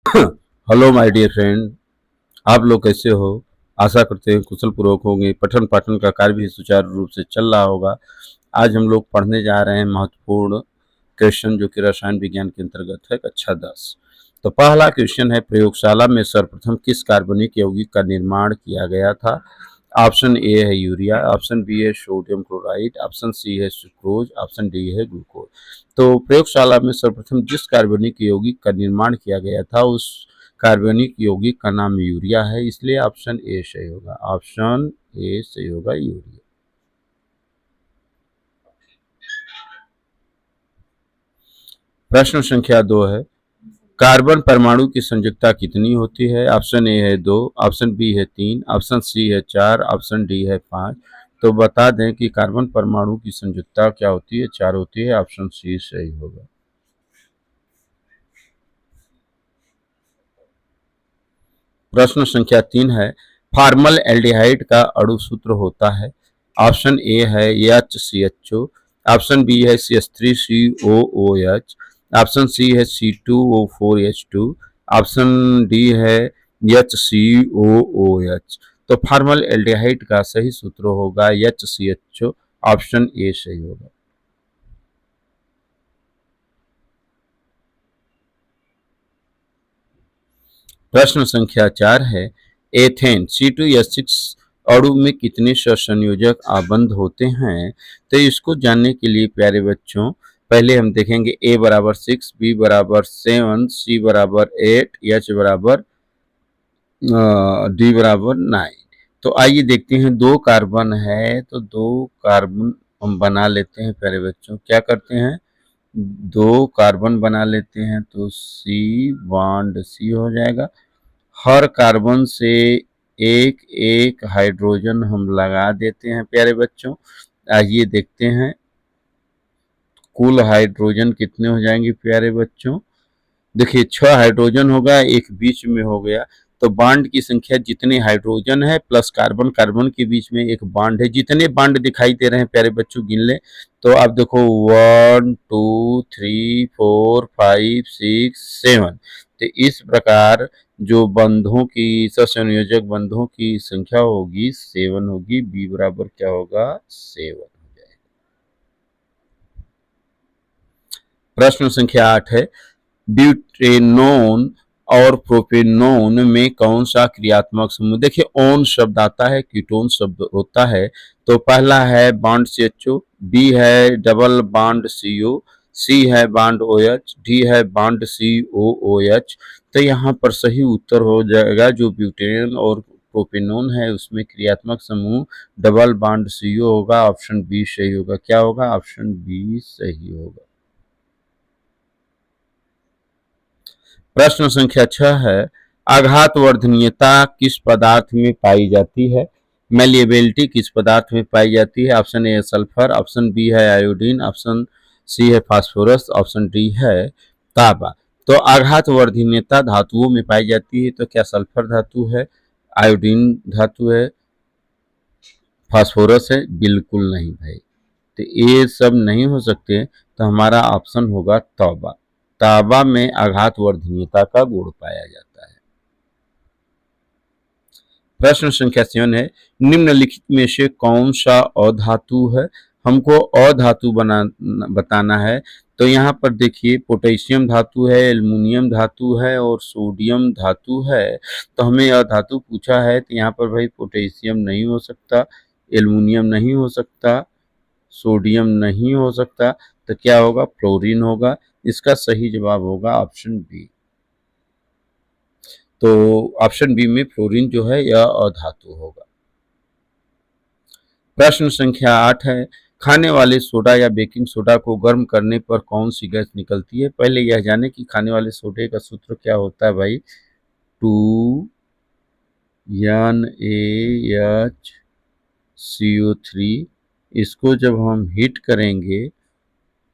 Hello my dear friend. आप लोग कैसे हो? आशा करते हैं कुशल पूर्वक होंगे। पठन पाठन का कार्य भी सुचारू रूप से चल रहा होगा। आज हम लोग पढ़ने जा रहे हैं महत्वपूर्ण क्वेश्चन, जो कि रसायन विज्ञान के अंतर्गत है, कक्षा 10। तो पहला क्वेश्चन है, प्रयोगशाला में सर्वप्रथम किस कार्बनिक यौगिक का निर्माण किया गया था? ऑप्शन ए है यूरिया, ऑप्शन बी है सोडियम क्लोराइड, ऑप्शन सी है सुक्रोज, ऑप्शन डी है ग्लूकोज। तो प्रयोगशाला में सर्वप्रथम जिस कार्बनिक यौगिक का निर्माण किया गया था, उस कार्बनिक यौगिक का नाम यूरिया है, इसलिए ऑप्शन ए सही होगा। ऑप्शन ए सही होगा, यूरिया। प्रश्न संख्या 2 है, कार्बन परमाणु की संयुक्ता कितनी होती है? ऑप्शन ए है 2, ऑप्शन बी है 3, ऑप्शन सी है 4, ऑप्शन डी है 5। तो बता दें कि कार्बन परमाणु की संयुक्ता क्या होती है? 4 होती है। ऑप्शन सी सही होगा। प्रश्न संख्या 3 है, फार्मल एल्डिहाइड का अणु सूत्र होता है? ऑप्शन ए है HCHO, ऑप्शन बी है CH3COOH, ऑप्शन सी है C2O4H2, ऑप्शन डी है HCOOH। तो फार्मल एल्डिहाइड का सही सूत्र होगा HCHO। ऑप्शन ए सही होगा। प्रश्न संख्या 4 है, एथेन C2H6 अणु में कितने सहसंयोजक आबंध होते हैं? तो इसको जानने के लिए प्यारे बच्चों, पहले हम देखेंगे ए बराबर 6, बी बराबर 7, सी बराबर 8, एच बराबर डी बराबर 9। तो आइए देखते हैं, दो कार्बन है तो दो कार्बन हम बना लेते हैं प्यारे बच्चों। क्या करते हैं? दो कार्बन बना लेते हैं, तो सी बॉन्ड सी हो जाएगा। हर कार्बन से एक एक हाइड्रोजन हम लगा देते हैं प्यारे बच्चों। आइए देखते हैं कुल हाइड्रोजन कितने हो जाएंगे प्यारे बच्चों। देखिए 6 हाइड्रोजन होगा, एक बीच में हो गया। तो बांड की संख्या जितने हाइड्रोजन है प्लस कार्बन, कार्बन के बीच में एक बांड है, जितने बांड दिखाई दे रहे हैं प्यारे बच्चों गिन ले। तो आप देखो 1 2 3 4 5 6 7। तो इस प्रकार जो बंधों की, ससंयोजक बंधों की संख्या होगी 7 होगी। बी बराबर क्या होगा? 7 हो जाएगा। प्रश्न संख्या 8 है, ब्यूटेनोन और प्रोपेनोन में कौन सा क्रियात्मक समूह? देखिए ओन शब्द आता है, कीटोन शब्द होता है। तो पहला है बॉन्ड CHO, बी है डबल बॉन्ड CO, सी है बॉन्ड OH, डी है बॉन्ड COOH। तो यहाँ पर सही उत्तर हो जाएगा जो ब्यूटेन और प्रोपेनोन है, उसमें क्रियात्मक समूह डबल बॉन्ड CO होगा। ऑप्शन बी सही होगा। क्या होगा? ऑप्शन बी सही होगा। प्रश्न संख्या 6 है, आघात वर्धनीयता किस पदार्थ में पाई जाती है? मेलिएबिलिटी किस पदार्थ में पाई जाती है? ऑप्शन ए है सल्फर, ऑप्शन बी है आयोडीन, ऑप्शन सी है फास्फोरस, ऑप्शन डी है तांबा। तो आघात वर्धनीयता धातुओं में पाई जाती है, तो क्या सल्फर धातु है, आयोडीन धातु है, फास्फोरस है? बिल्कुल नहीं भाई। तो ये सब नहीं हो सकते, तो हमारा ऑप्शन होगा तौबा। तांबा में आघात वर्धनीयता का गुण पाया जाता है। प्रश्न संख्या 7 है, निम्नलिखित में से कौन सा अधातु है? हमको अधातु बना बताना है। तो यहाँ पर देखिए पोटेशियम धातु है, एल्युमिनियम धातु है और सोडियम धातु है। तो हमें अधातु पूछा है, तो यहाँ पर भाई पोटेशियम नहीं हो सकता, एल्युमिनियम नहीं हो सकता, सोडियम नहीं हो सकता। तो क्या होगा? फ्लोरीन होगा। इसका सही जवाब होगा ऑप्शन बी। तो ऑप्शन बी में फ्लोरीन जो है यह अधातु होगा। प्रश्न संख्या 8 है, खाने वाले सोडा या बेकिंग सोडा को गर्म करने पर कौन सी गैस निकलती है? पहले यह जाने कि खाने वाले सोडे का सूत्र क्या होता है भाई। 2NaHCO3। इसको जब हम हीट करेंगे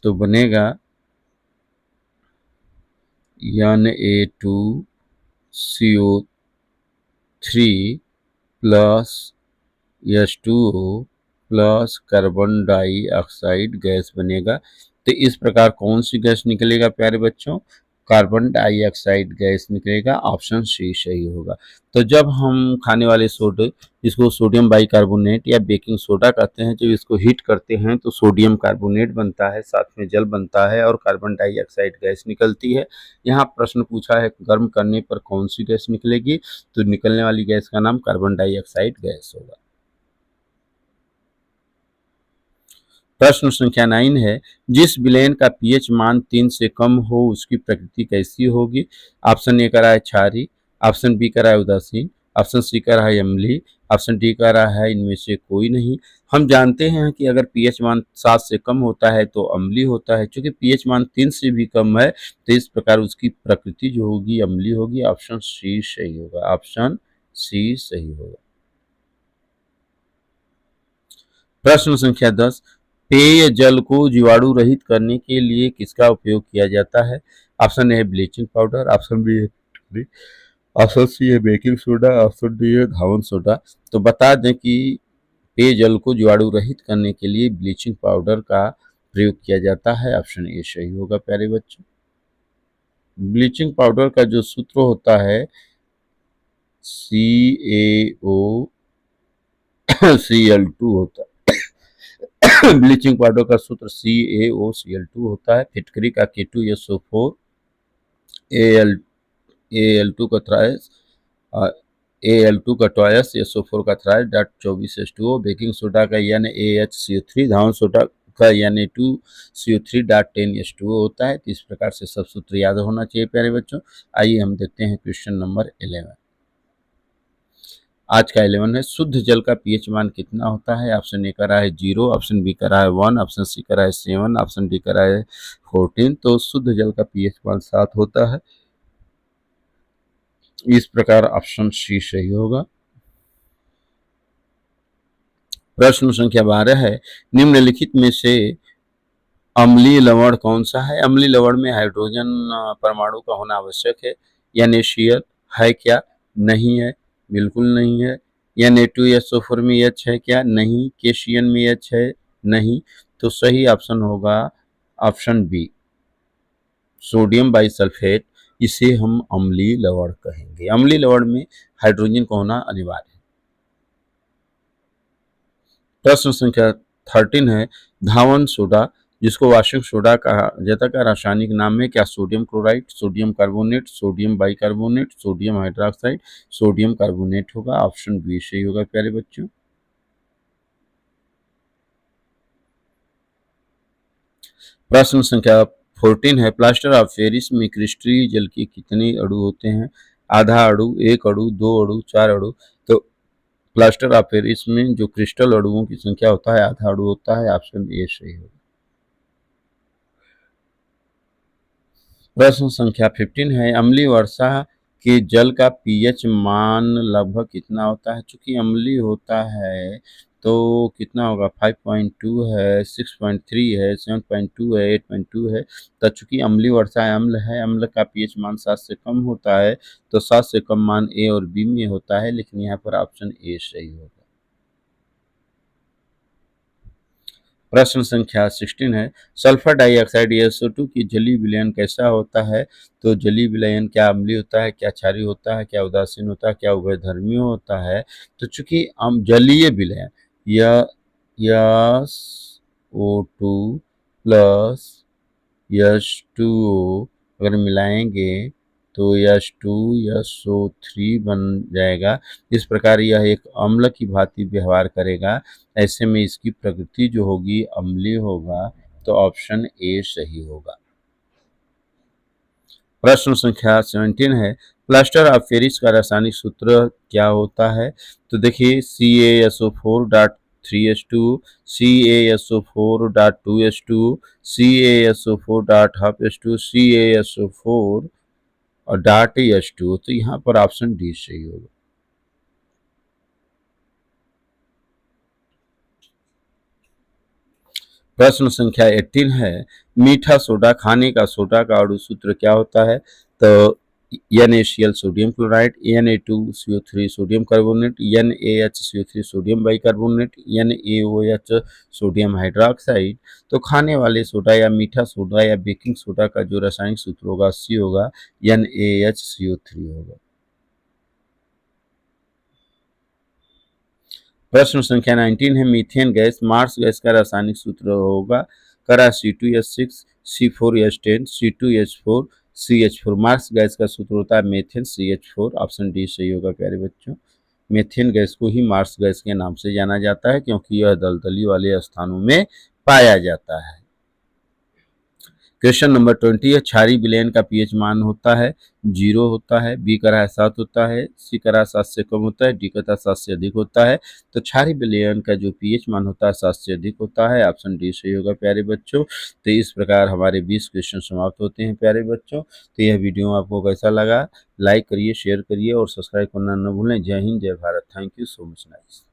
तो बनेगा Na2CO3 plus H2O plus carbon dioxide gas बनेगा। तो इस प्रकार कौन सी गैस निकलेगा प्यारे बच्चों? कार्बन डाइऑक्साइड गैस निकलेगा, ऑप्शन सी सही होगा। तो जब हम खाने वाले सोडे, जिसको सोडियम बाइकार्बोनेट या बेकिंग सोडा कहते हैं, जब इसको हीट करते हैं तो सोडियम कार्बोनेट बनता है, साथ में जल बनता है और कार्बन डाइऑक्साइड गैस निकलती है। यहाँ प्रश्न पूछा है गर्म करने पर कौन सी गैस निकलेगी, तो निकलने वाली गैस का नाम कार्बन डाइऑक्साइड गैस होगा। प्रश्न संख्या 9 है, जिस विलयन का पीएच मान 3 से कम हो उसकी प्रकृति कैसी होगी। ऑप्शन ए कह रहा है क्षारी, ऑप्शन बी कह रहा है उदासीन, ऑप्शन सी कह रहा है अम्लीय, ऑप्शन डी कह रहा है इनमें से कोई नहीं। हम जानते हैं कि अगर पीएच मान 7 से कम होता है तो अम्लीय होता है, क्योंकि पीएच मान 3 से भी कम है तो इस प्रकार उसकी प्रकृति जो होगी अम्लीय होगी। ऑप्शन सी सही होगा, ऑप्शन सी सही होगा। प्रश्न संख्या 10, पेय जल को जीवाणु रहित करने के लिए किसका उपयोग किया जाता है। ऑप्शन ए है ब्लीचिंग पाउडर, ऑप्शन बी है, ऑप्शन सी है बेकिंग सोडा, ऑप्शन डी है धावन सोडा। तो बता दें कि पेय जल को जीवाणु रहित करने के लिए ब्लीचिंग पाउडर का प्रयोग किया जाता है। ऑप्शन ए सही होगा प्यारे बच्चों। ब्लीचिंग पाउडर का जो सूत्र होता है CaO Cl2 होता है। ब्लीचिंग पाउडर का सूत्र CaOCl2 होता है। फिटकरी का K2SO4 Al2 का थ्राइस, Al2 का टॉयस, SO4 का thrice, dot 24H2O। Baking soda का NaHCO3, धावन सोडा का Na2CO3 डॉट 10H2O होता है। तो इस प्रकार से सब सूत्र याद होना चाहिए प्यारे बच्चों। आइए हम देखते हैं क्वेश्चन नंबर 11। आज का 11 है, शुद्ध जल का पीएच मान कितना होता है। ऑप्शन ए कह रहा है 0, ऑप्शन बी कह रहा है 1, ऑप्शन सी कह रहा है 7, ऑप्शन डी कह रहा है 14। तो शुद्ध जल का पीएच मान 7 होता है। इस प्रकार ऑप्शन सी सही होगा। प्रश्न संख्या 12 है, निम्नलिखित में से अम्लीय लवण कौन सा है। अम्लीय लवण में हाइड्रोजन परमाणु का होना आवश्यक है। या नेशियल है क्या, नहीं है, बिल्कुल नहीं है। या Na2SO4 में H है क्या, नहीं। केशियन में H है, नहीं। तो सही ऑप्शन होगा ऑप्शन बी, सोडियम बाइसल्फेट। इसे हम अम्लीय लवण कहेंगे। अम्लीय लवण में हाइड्रोजन का होना अनिवार्य है। प्रश्न संख्या 13 है, धावन सोडा, जिसको वाशिंग सोडा कहा जाता का रासायनिक नाम है क्या। Sodium chloride, sodium carbonate, sodium bicarbonate, sodium hydroxide. Sodium carbonate होगा, ऑप्शन बी सही होगा प्यारे बच्चों। प्रश्न संख्या 14 है, प्लास्टर ऑफ पेरिस में क्रिस्टलीय जल के कितने अणु होते हैं। आधा अणु, एक अणु, दो अणु, चार अणु। तो प्लास्टर ऑफ पेरिस में जो क्रिस्टल अणुओं की संख्या होता है आधा अणु होता है। ऑप्शन ए सही होगा। प्रश्न संख्या 15 है, अम्लीय वर्षा के जल का पीएच मान लगभग कितना होता है। चूंकि अम्लीय होता है तो कितना होगा, 5.2 है, 6.3 है, 7.2 है, 8.2 है। तो चूंकि अम्लीय वर्षा अम्ल है, अम्ल का पीएच मान 7 से कम होता है तो 7 से कम मान ए और बी में होता है, लेकिन यहाँ पर ऑप्शन ए सही होगा। प्रश्न संख्या 16 है, सल्फर डाइऑक्साइड SO2 की जलीय विलयन कैसा होता है। तो जलीय विलयन क्या अम्लीय होता है, क्या क्षारीय होता है, क्या उदासीन होता है, क्या उभयधर्मी होता है। तो चूंकि हम जलीय विलयन SO2 प्लस H2O अगर मिलाएंगे तो H2SO3 बन जाएगा। इस प्रकार यह एक अम्ल की भांति व्यवहार करेगा। ऐसे में इसकी प्रकृति जो होगी अम्लीय होगा। तो ऑप्शन ए सही होगा। प्रश्न संख्या 17 है, प्लास्टर ऑफ पेरिस का रासायनिक सूत्र क्या होता है। तो देखिए CaSO4.3H2, CaSO4.2H2, CaSO4.12H2, CaSO4 और .H2। तो यहाँ पर ऑप्शन डी सही होगा। प्रश्न संख्या 18 है, मीठा सोडा, खाने का सोडा का अणु सूत्र क्या होता है। तो NaCl sodium chloride, Na2CO3 sodium carbonate, NaHCO3 sodium bicarbonate, NaOH sodium hydroxide. तो खाने वाले सोडा या मीठा सोडा या बेकिंग सोडा का जो रासायनिक सूत्र होगा C होगा, NaHCO3 होगा। प्रश्न संख्या 19 है, मीथेन गैस मार्स गैस का रासायनिक सूत्र होगा करा C2H6 C4H10 C2H4 CH4। Marsh gas का सूत्र होता है मेथेन CH4। ऑप्शन डी सही होगा प्यारे बच्चों। मेथेन गैस को ही मार्स गैस के नाम से जाना जाता है क्योंकि यह दलदली वाले स्थानों में पाया जाता है। क्वेश्चन नंबर 20 है, क्षारीय विलयन का पीएच मान होता है 0 होता है, बी करा 7 होता है, सी करा 7 से कम होता है, डी करा 7 से अधिक होता है। तो क्षारीय विलयन का जो पीएच मान होता है 7 से अधिक होता है। ऑप्शन डी सही होगा प्यारे बच्चों। तो इस प्रकार हमारे 20 क्वेश्चन समाप्त होते हैं प्यारे बच्चों। तो यह वीडियो आपको कैसा लगा, लाइक करिए, शेयर करिए और सब्सक्राइब करना न भूलें। जय हिंद, जय Bharat. Thank you so much nice.